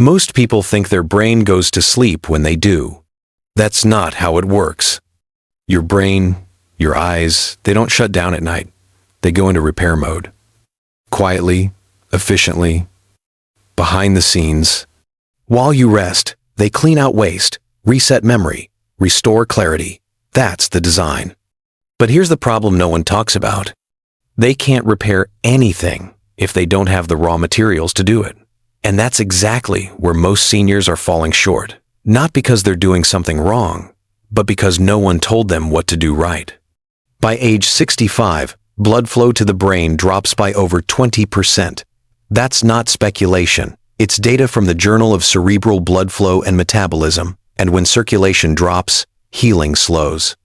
Most people think their brain goes to sleep when they do. That's not how it works. Your brain, your eyes, they don't shut down at night. They go into repair mode. Quietly, efficiently, behind the scenes. While you rest, they clean out waste, reset memory, restore clarity. That's the design. But here's the problem no one talks about. They can't repair anything if they don't have the raw materials to do it. And that's exactly where most seniors are falling short. Not because they're doing something wrong, but because no one told them what to do right. By age 65, blood flow to the brain drops by over 20%. That's not speculation. It's data from the Journal of Cerebral Blood Flow and Metabolism. And when circulation drops, healing slows.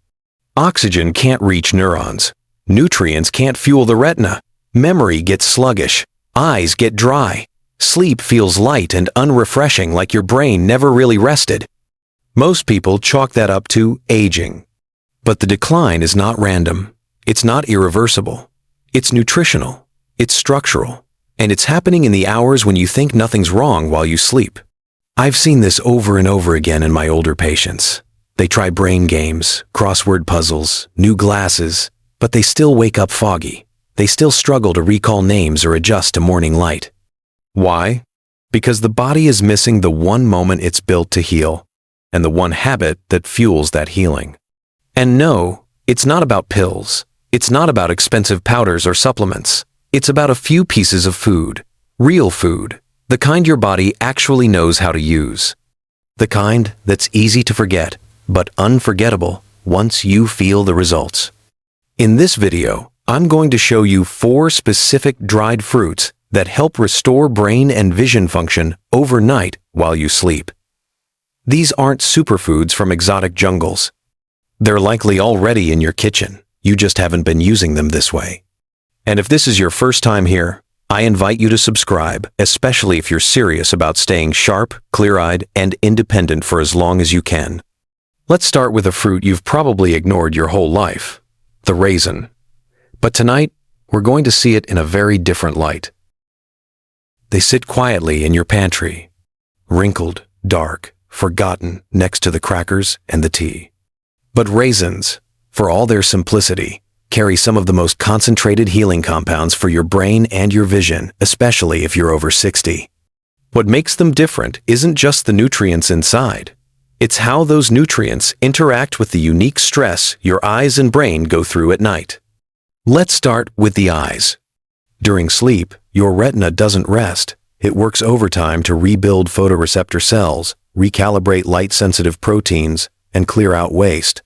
Oxygen can't reach neurons. Nutrients can't fuel the retina. Memory gets sluggish. Eyes get dry. Sleep feels light and unrefreshing, like your brain never really rested. Most people chalk that up to aging. But the decline is not random. It's not irreversible. It's nutritional. It's structural. And it's happening in the hours when you think nothing's wrong while you sleep. I've seen this over and over again in my older patients. They try brain games, crossword puzzles, new glasses, but they still wake up foggy. They still struggle to recall names or adjust to morning light. Why? Because the body is missing the one moment it's built to heal, and the one habit that fuels that healing. And no, it's not about pills. It's not about expensive powders or supplements. It's about a few pieces of food, real food, the kind your body actually knows how to use. The kind that's easy to forget, but unforgettable once you feel the results. In this video, I'm going to show you 4 specific dried fruits that help restore brain and vision function overnight while you sleep. These aren't superfoods from exotic jungles. They're likely already in your kitchen. You just haven't been using them this way. And if this is your first time here, I invite you to subscribe, especially if you're serious about staying sharp, clear-eyed, and independent for as long as you can. Let's start with a fruit you've probably ignored your whole life, the raisin. But tonight, we're going to see it in a very different light. They sit quietly in your pantry, wrinkled, dark, forgotten next to the crackers and the tea. But raisins, for all their simplicity, carry some of the most concentrated healing compounds for your brain and your vision, especially if you're over 60. What makes them different isn't just the nutrients inside. It's how those nutrients interact with the unique stress your eyes and brain go through at night. Let's start with the eyes. During sleep, your retina doesn't rest. It works overtime to rebuild photoreceptor cells, recalibrate light-sensitive proteins, and clear out waste.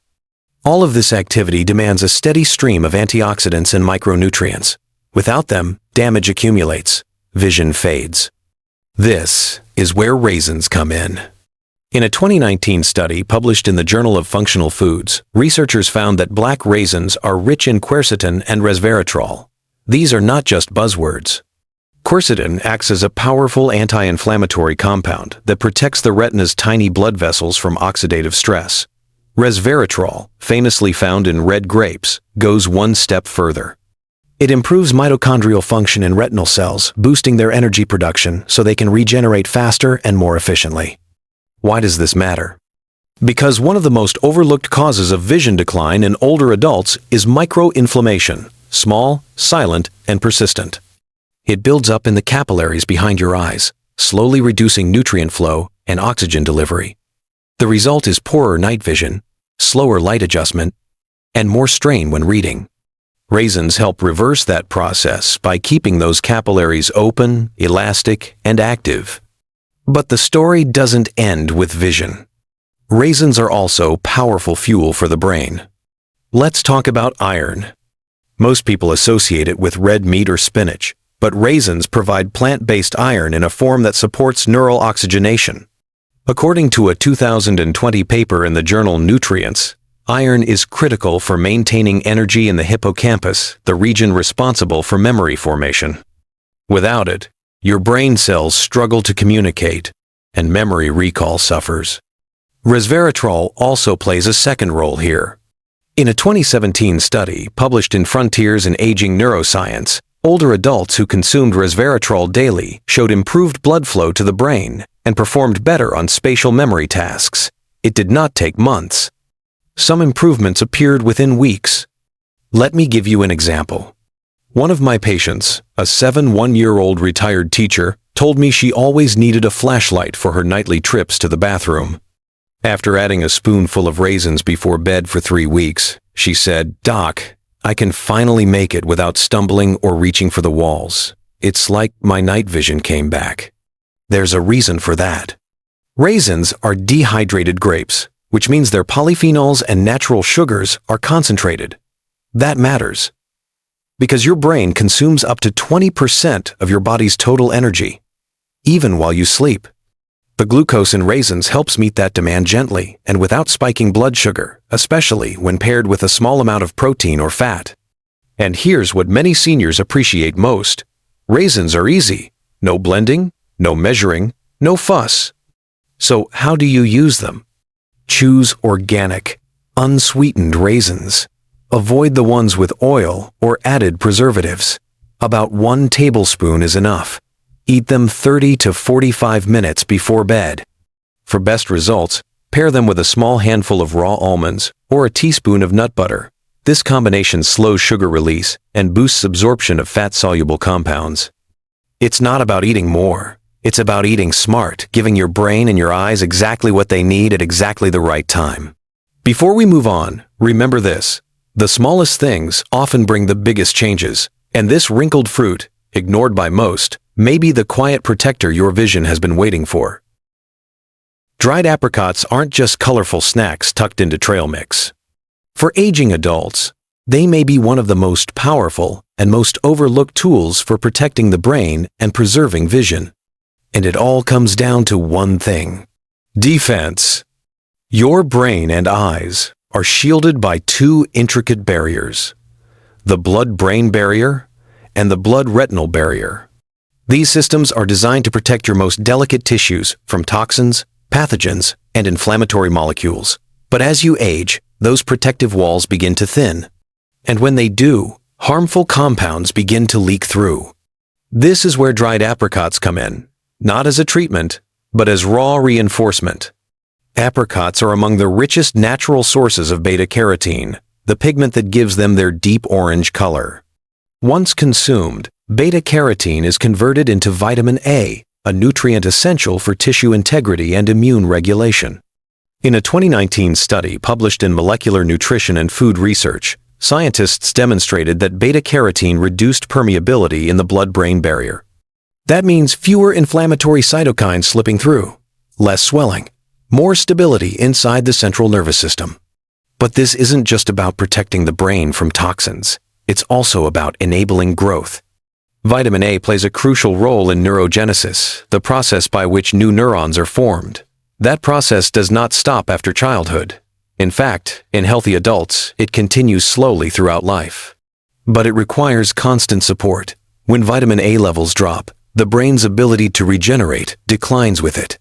All of this activity demands a steady stream of antioxidants and micronutrients. Without them, damage accumulates. Vision fades. This is where raisins come in. In a 2019 study published in the Journal of Functional Foods, researchers found that black raisins are rich in quercetin and resveratrol. These are not just buzzwords. Quercetin acts as a powerful anti-inflammatory compound that protects the retina's tiny blood vessels from oxidative stress. Resveratrol, famously found in red grapes, goes one step further. It improves mitochondrial function in retinal cells, boosting their energy production so they can regenerate faster and more efficiently. Why does this matter? Because one of the most overlooked causes of vision decline in older adults is microinflammation, small, silent, and persistent. It builds up in the capillaries behind your eyes, slowly reducing nutrient flow and oxygen delivery. The result is poorer night vision, slower light adjustment, and more strain when reading. Raisins help reverse that process by keeping those capillaries open, elastic, and active. But the story doesn't end with vision. Raisins are also powerful fuel for the brain. Let's talk about iron. Most people associate it with red meat or spinach, but raisins provide plant-based iron in a form that supports neural oxygenation. According to a 2020 paper in the journal Nutrients, iron is critical for maintaining energy in the hippocampus, the region responsible for memory formation. Without it, your brain cells struggle to communicate, and memory recall suffers. Resveratrol also plays a second role here. In a 2017 study published in Frontiers in Aging Neuroscience, Older adults who consumed resveratrol daily showed improved blood flow to the brain and performed better on spatial memory tasks. It did not take months. Some improvements appeared within weeks. Let me give you an example. One of my patients, a 71-year-old retired teacher, told me she always needed a flashlight for her nightly trips to the bathroom. After adding a spoonful of raisins before bed for 3 weeks, she said, "Doc, I can finally make it without stumbling or reaching for the walls. It's like my night vision came back." There's a reason for that. Raisins are dehydrated grapes, which means their polyphenols and natural sugars are concentrated. That matters, because your brain consumes up to 20% of your body's total energy, even while you sleep. The glucose in raisins helps meet that demand gently and without spiking blood sugar, especially when paired with a small amount of protein or fat. And here's what many seniors appreciate most. Raisins are easy. No blending, no measuring, no fuss. So how do you use them? Choose organic, unsweetened raisins. Avoid the ones with oil or added preservatives. About 1 tablespoon is enough. Eat them 30 to 45 minutes before bed. For best results, pair them with a small handful of raw almonds or a teaspoon of nut butter. This combination slows sugar release and boosts absorption of fat-soluble compounds. It's not about eating more. It's about eating smart, giving your brain and your eyes exactly what they need at exactly the right time. Before we move on, remember this. The smallest things often bring the biggest changes, and this wrinkled fruit, ignored by most, may be the quiet protector your vision has been waiting for. Dried apricots aren't just colorful snacks tucked into trail mix. For aging adults, they may be one of the most powerful and most overlooked tools for protecting the brain and preserving vision. And it all comes down to one thing: defense. Your brain and eyes are shielded by 2 intricate barriers: the blood-brain barrier and the blood-retinal barrier. These systems are designed to protect your most delicate tissues from toxins, pathogens, and inflammatory molecules. But as you age, those protective walls begin to thin. And when they do, harmful compounds begin to leak through. This is where dried apricots come in, not as a treatment, but as raw reinforcement. Apricots are among the richest natural sources of beta-carotene, the pigment that gives them their deep orange color. Once consumed, beta-carotene is converted into vitamin A, a nutrient essential for tissue integrity and immune regulation. In a 2019 study published in Molecular Nutrition and Food Research, scientists demonstrated that beta-carotene reduced permeability in the blood-brain barrier. That means fewer inflammatory cytokines slipping through, less swelling, more stability inside the central nervous system. But this isn't just about protecting the brain from toxins. It's also about enabling growth. Vitamin A plays a crucial role in neurogenesis, the process by which new neurons are formed. That process does not stop after childhood. In fact, in healthy adults, it continues slowly throughout life. But it requires constant support. When vitamin A levels drop, the brain's ability to regenerate declines with it.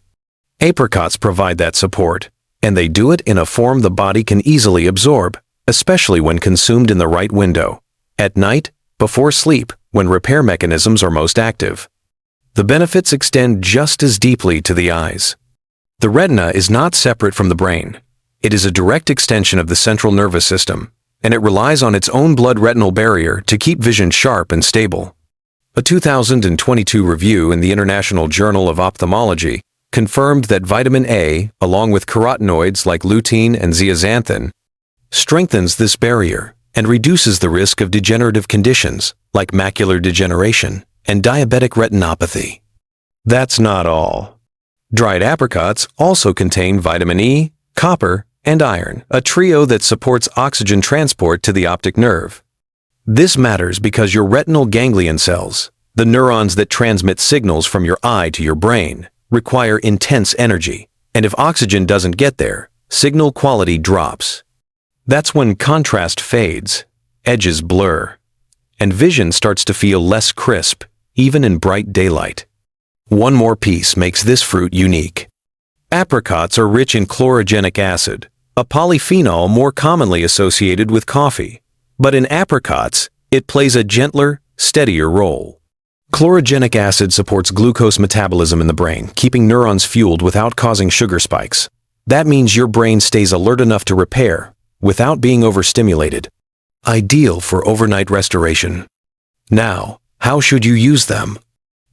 Apricots provide that support, and they do it in a form the body can easily absorb, especially when consumed in the right window. At night, before sleep, when repair mechanisms are most active. The benefits extend just as deeply to the eyes. The retina is not separate from the brain. It is a direct extension of the central nervous system, and it relies on its own blood-retinal barrier to keep vision sharp and stable. A 2022 review in the International Journal of Ophthalmology confirmed that vitamin A, along with carotenoids like lutein and zeaxanthin, strengthens this barrier and reduces the risk of degenerative conditions like macular degeneration and diabetic retinopathy. That's not all. Dried apricots also contain vitamin E, copper, and iron, a trio that supports oxygen transport to the optic nerve. This matters because your retinal ganglion cells, the neurons that transmit signals from your eye to your brain, require intense energy, and if oxygen doesn't get there, signal quality drops. That's when contrast fades, edges blur, and vision starts to feel less crisp, even in bright daylight. One more piece makes this fruit unique. Apricots are rich in chlorogenic acid, a polyphenol more commonly associated with coffee. But in apricots, it plays a gentler, steadier roll. Chlorogenic acid supports glucose metabolism in the brain, keeping neurons fueled without causing sugar spikes. That means your brain stays alert enough to repair without being overstimulated. Ideal for overnight restoration. Now, how should you use them?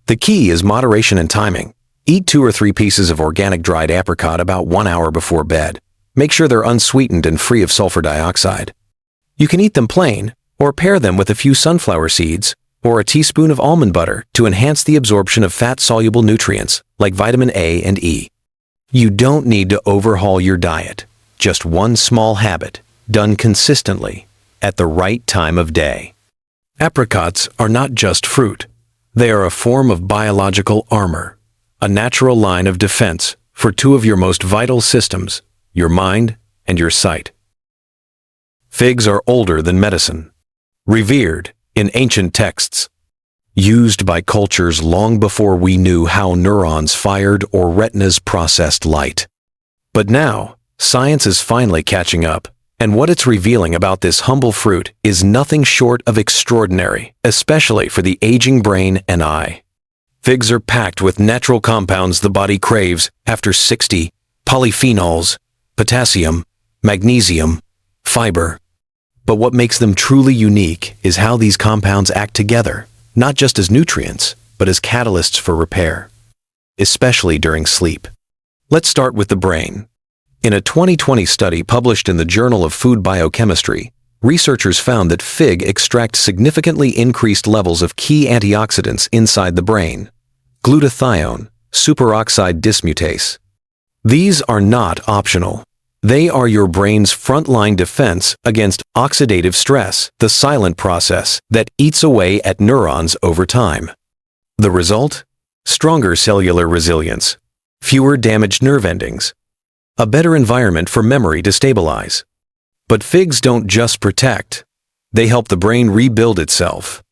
The key is moderation and timing. Eat 2 or 3 pieces of organic dried apricot about 1 hour before bed. Make sure they're unsweetened and free of sulfur dioxide. You can eat them plain, or pair them with a few sunflower seeds or a teaspoon of almond butter to enhance the absorption of fat-soluble nutrients like vitamin A and E. You don't need to overhaul your diet. Just one small habit, done consistently, at the right time of day. Apricots are not just fruit. They are a form of biological armor, a natural line of defense for 2 of your most vital systems, your mind and your sight. Figs are older than medicine, revered in ancient texts, used by cultures long before we knew how neurons fired or retinas processed light. But now, science is finally catching up, and what it's revealing about this humble fruit is nothing short of extraordinary, especially for the aging brain and eye. Figs are packed with natural compounds the body craves after 60, polyphenols, potassium, magnesium, fiber. But what makes them truly unique is how these compounds act together, not just as nutrients, but as catalysts for repair, especially during sleep. Let's start with the brain. In a 2020 study published in the Journal of Food Biochemistry, researchers found that fig extract significantly increased levels of key antioxidants inside the brain, glutathione, superoxide dismutase. These are not optional. They are your brain's frontline defense against oxidative stress, the silent process that eats away at neurons over time. The result? Stronger cellular resilience, fewer damaged nerve endings, a better environment for memory to stabilize. But figs don't just protect, they help the brain rebuild itself.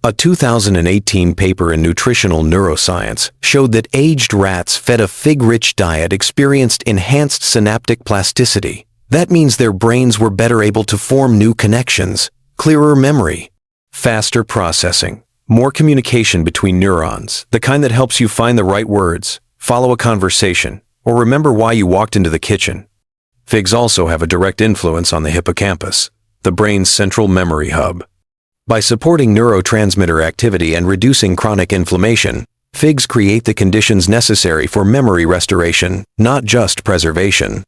A 2018 paper in Nutritional Neuroscience showed that aged rats fed a fig-rich diet experienced enhanced synaptic plasticity. That means their brains were better able to form new connections, clearer memory, faster processing, more communication between neurons, the kind that helps you find the right words, follow a conversation, or remember why you walked into the kitchen. Figs also have a direct influence on the hippocampus, the brain's central memory hub. By supporting neurotransmitter activity and reducing chronic inflammation, figs create the conditions necessary for memory restoration, not just preservation.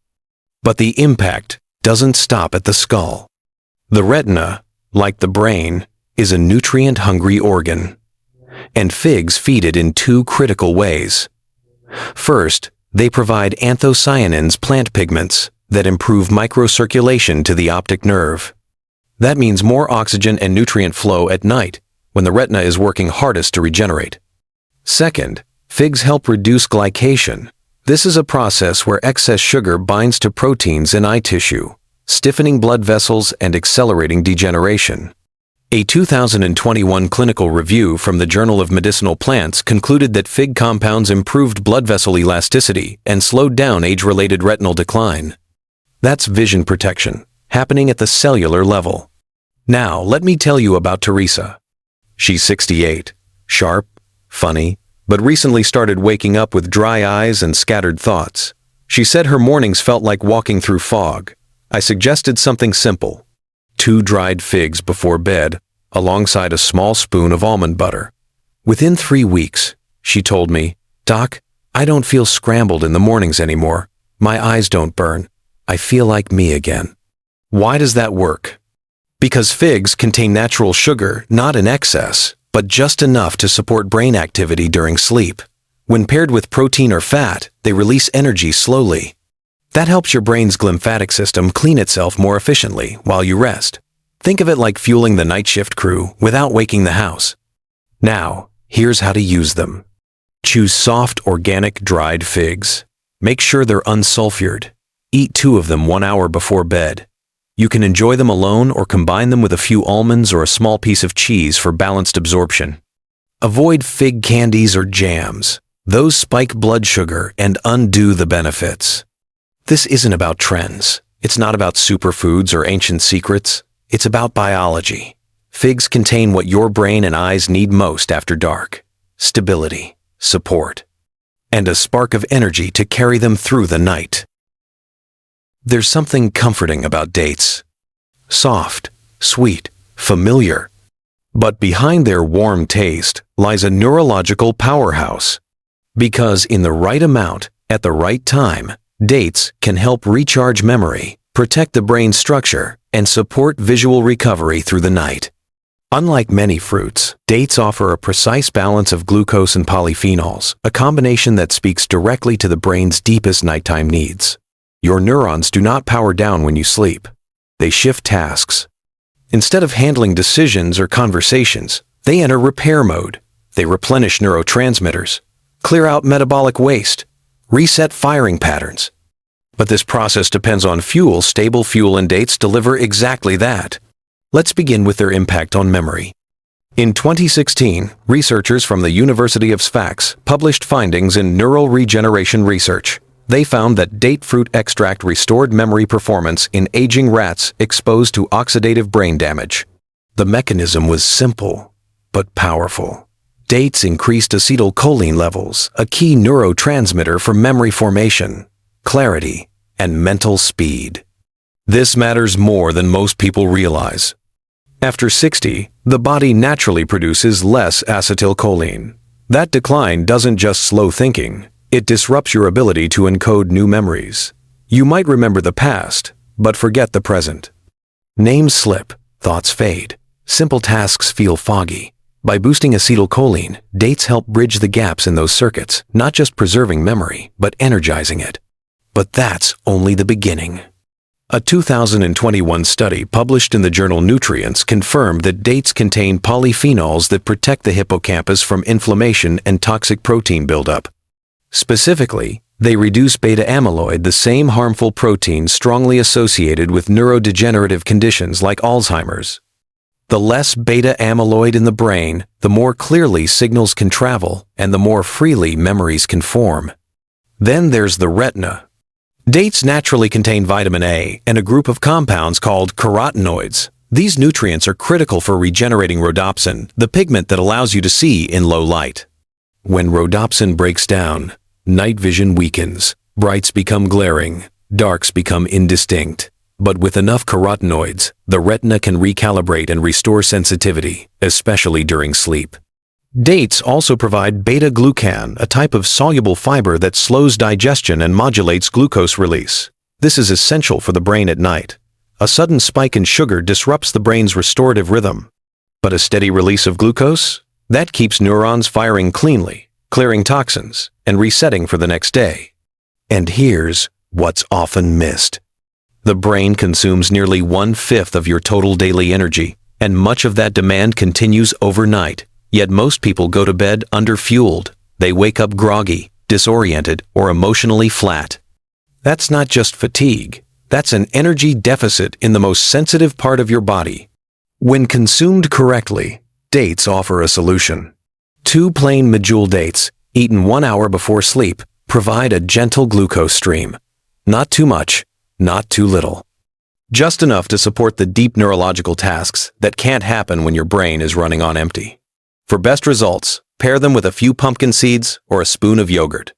But the impact doesn't stop at the skull. The retina, like the brain, is a nutrient-hungry organ, and figs feed it in 2 critical ways. First, they provide anthocyanins, plant pigments, that improve microcirculation to the optic nerve. That means more oxygen and nutrient flow at night, when the retina is working hardest to regenerate. Second, figs help reduce glycation. This is a process where excess sugar binds to proteins in eye tissue, stiffening blood vessels and accelerating degeneration. A 2021 clinical review from the Journal of Medicinal Plants concluded that fig compounds improved blood vessel elasticity and slowed down age-related retinal decline. That's vision protection, happening at the cellular level. Now, let me tell you about Teresa. She's 68, sharp, funny, but recently started waking up with dry eyes and scattered thoughts. She said her mornings felt like walking through fog. I suggested something simple: 2 dried figs before bed, alongside a small spoon of almond butter. Within 3 weeks, she told me, "Doc, I don't feel scrambled in the mornings anymore. My eyes don't burn. I feel like me again." Why does that work? Because figs contain natural sugar, not in excess, but just enough to support brain activity during sleep. When paired with protein or fat, they release energy slowly. That helps your brain's glymphatic system clean itself more efficiently while you rest. Think of it like fueling the night shift crew without waking the house. Now, here's how to use them. Choose soft, organic, dried figs. Make sure they're unsulfured. Eat 2 of them 1 hour before bed. You can enjoy them alone or combine them with a few almonds or a small piece of cheese for balanced absorption. Avoid fig candies or jams. Those spike blood sugar and undo the benefits. This isn't about trends. It's not about superfoods or ancient secrets. It's about biology. Figs contain what your brain and eyes need most after dark: stability, support, and a spark of energy to carry them through the night. There's something comforting about dates. Soft, sweet, familiar. But behind their warm taste lies a neurological powerhouse. Because in the right amount, at the right time, dates can help recharge memory, protect the brain structure, and support visual recovery through the night. Unlike many fruits, dates offer a precise balance of glucose and polyphenols, a combination that speaks directly to the brain's deepest nighttime needs. Your neurons do not power down when you sleep. They shift tasks. Instead of handling decisions or conversations, they enter repair mode. They replenish neurotransmitters, clear out metabolic waste, reset firing patterns. But this process depends on fuel. Stable fuel, and dates deliver exactly that. Let's begin with their impact on memory. In 2016, researchers from the University of Sfax published findings in Neural Regeneration Research. They found that date fruit extract restored memory performance in aging rats exposed to oxidative brain damage. The mechanism was simple, but powerful. Dates increased acetylcholine levels, a key neurotransmitter for memory formation, clarity, and mental speed. This matters more than most people realize. After 60, the body naturally produces less acetylcholine. That decline doesn't just slow thinking. It disrupts your ability to encode new memories. You might remember the past, but forget the present. Names slip, thoughts fade, simple tasks feel foggy. By boosting acetylcholine, dates help bridge the gaps in those circuits, not just preserving memory, but energizing it. But that's only the beginning. A 2021 study published in the journal Nutrients confirmed that dates contain polyphenols that protect the hippocampus from inflammation and toxic protein buildup. Specifically, they reduce beta-amyloid, the same harmful protein strongly associated with neurodegenerative conditions like Alzheimer's. The less beta-amyloid in the brain, the more clearly signals can travel and the more freely memories can form. Then there's the retina. Dates naturally contain vitamin A and a group of compounds called carotenoids. These nutrients are critical for regenerating rhodopsin, the pigment that allows you to see in low light. When rhodopsin breaks down, night vision weakens, brights become glaring, darks become indistinct. But with enough carotenoids, the retina can recalibrate and restore sensitivity, especially during sleep. Dates also provide beta-glucan, a type of soluble fiber that slows digestion and modulates glucose release. This is essential for the brain at night. A sudden spike in sugar disrupts the brain's restorative rhythm. But a steady release of glucose? That keeps neurons firing cleanly, clearing toxins, and resetting for the next day. And here's what's often missed. The brain consumes nearly 1/5 of your total daily energy, and much of that demand continues overnight. Yet most people go to bed underfueled. They wake up groggy, disoriented, or emotionally flat. That's not just fatigue. That's an energy deficit in the most sensitive part of your body. When consumed correctly, dates offer a solution. 2 plain medjool dates, eaten 1 hour before sleep, provide a gentle glucose stream. Not too much, not too little. Just enough to support the deep neurological tasks that can't happen when your brain is running on empty. For best results, pair them with a few pumpkin seeds or a spoon of yogurt.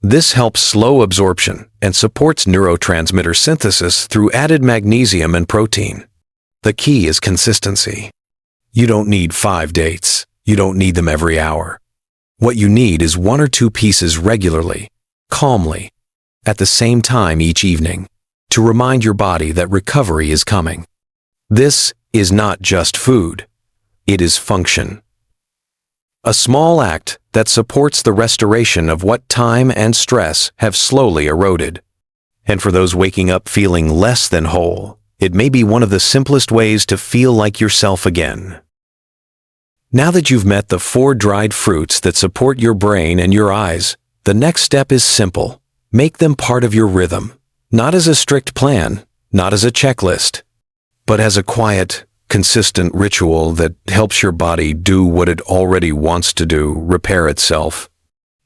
This helps slow absorption and supports neurotransmitter synthesis through added magnesium and protein. The key is consistency. You don't need 5 dates. You don't need them every hour. What you need is 1 or 2 pieces regularly, calmly, at the same time each evening, to remind your body that recovery is coming. This is not just food. It is function. A small act that supports the restoration of what time and stress have slowly eroded. And for those waking up feeling less than whole, it may be one of the simplest ways to feel like yourself again. Now that you've met the 4 dried fruits that support your brain and your eyes, the next step is simple. Make them part of your rhythm, not as a strict plan, not as a checklist, but as a quiet, consistent ritual that helps your body do what it already wants to do, repair itself.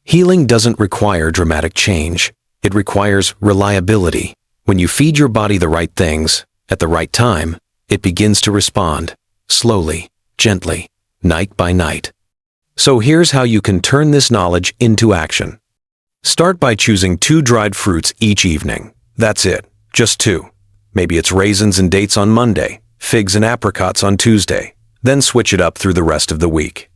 Healing doesn't require dramatic change. It requires reliability. When you feed your body the right things, at the right time, it begins to respond, slowly, gently, night by night. So here's how you can turn this knowledge into action. Start by choosing 2 dried fruits each evening. That's it, just 2. Maybe it's raisins and dates on Monday, figs and apricots on Tuesday. Then switch it up through the rest of the week.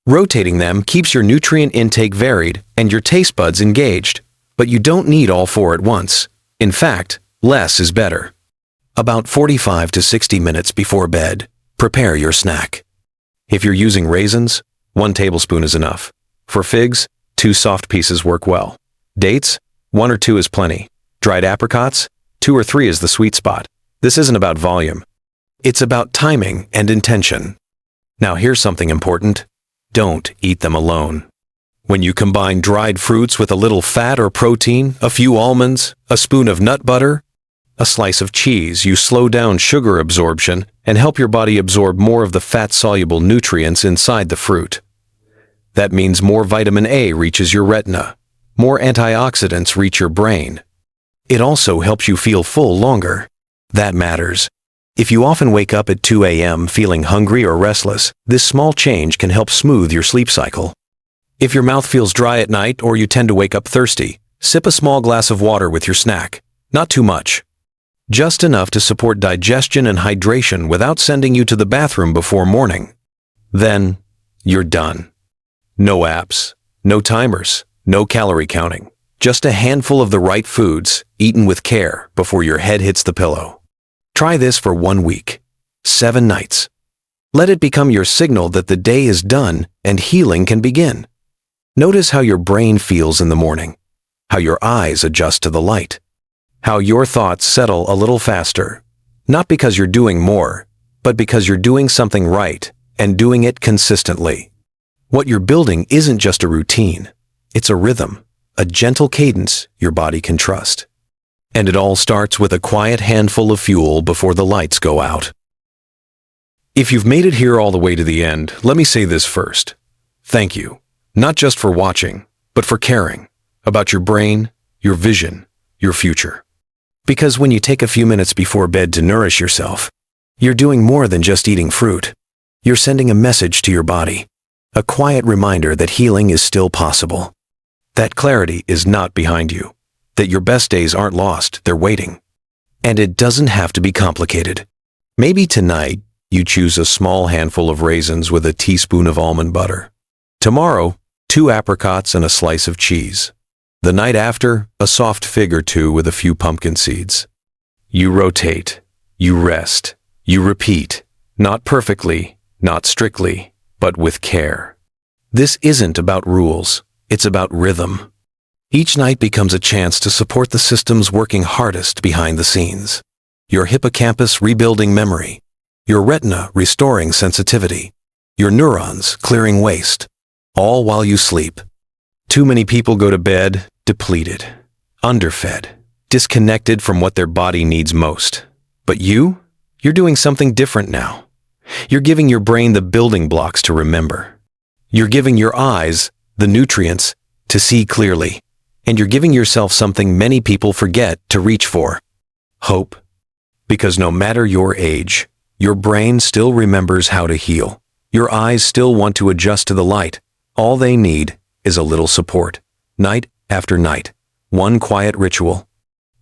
Rotating them keeps your nutrient intake varied and your taste buds engaged, but you don't need all 4 at once. In fact, less is better. About 45 to 60 minutes before bed, prepare your snack. If you're using raisins, 1 tablespoon is enough. For figs, 2 soft pieces work well. Dates, 1 or 2 is plenty. Dried apricots, 2 or 3 is the sweet spot. This isn't about volume. It's about timing and intention. Now here's something important. Don't eat them alone. When you combine dried fruits with a little fat or protein, a few almonds, a spoon of nut butter, a slice of cheese, you slow down sugar absorption and help your body absorb more of the fat-soluble nutrients inside the fruit. That means more vitamin A reaches your retina. More antioxidants reach your brain. It also helps you feel full longer. That matters. If you often wake up at 2 a.m. feeling hungry or restless, this small change can help smooth your sleep cycle. If your mouth feels dry at night or you tend to wake up thirsty, sip a small glass of water with your snack. Not too much. Just enough to support digestion and hydration without sending you to the bathroom before morning. Then, you're done. No apps, no timers, no calorie counting. Just a handful of the right foods, eaten with care before your head hits the pillow. Try this for 1 week, 7 nights. Let it become your signal that the day is done and healing can begin. Notice how your brain feels in the morning, how your eyes adjust to the light, how your thoughts settle a little faster, not because you're doing more, but because you're doing something right and doing it consistently. What you're building isn't just a routine, it's a rhythm, a gentle cadence your body can trust. And it all starts with a quiet handful of fuel before the lights go out. If you've made it here all the way to the end, let me say this first. Thank you, not just for watching, but for caring about your brain, your vision, your future. Because when you take a few minutes before bed to nourish yourself, you're doing more than just eating fruit. You're sending a message to your body, a quiet reminder that healing is still possible. That clarity is not behind you. That your best days aren't lost, they're waiting. And it doesn't have to be complicated. Maybe tonight, you choose a small handful of raisins with a teaspoon of almond butter. Tomorrow, 2 apricots and a slice of cheese. The night after, a soft fig or 2 with a few pumpkin seeds. You rotate, you rest, you repeat, not perfectly, not strictly, but with care. This isn't about rules, it's about rhythm. Each night becomes a chance to support the systems working hardest behind the scenes. Your hippocampus rebuilding memory, your retina restoring sensitivity, your neurons clearing waste, all while you sleep. Too many people go to bed depleted, underfed, disconnected from what their body needs most. But you're doing something different now. You're giving your brain the building blocks to remember. You're giving your eyes the nutrients to see clearly. And you're giving yourself something many people forget to reach for. Hope. Because no matter your age, your brain still remembers how to heal. Your eyes still want to adjust to the light. All they need is a little support. Night after night. 1 quiet ritual.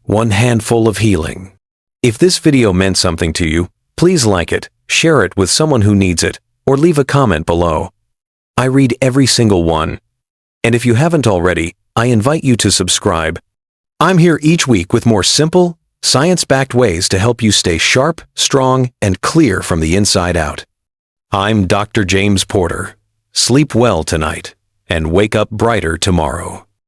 1 handful of healing. If this video meant something to you, please like it, share it with someone who needs it, or leave a comment below. I read every single one. And if you haven't already, I invite you to subscribe. I'm here each week with more simple, science-backed ways to help you stay sharp, strong, and clear from the inside out. I'm Dr. James Porter. Sleep well tonight, and wake up brighter tomorrow.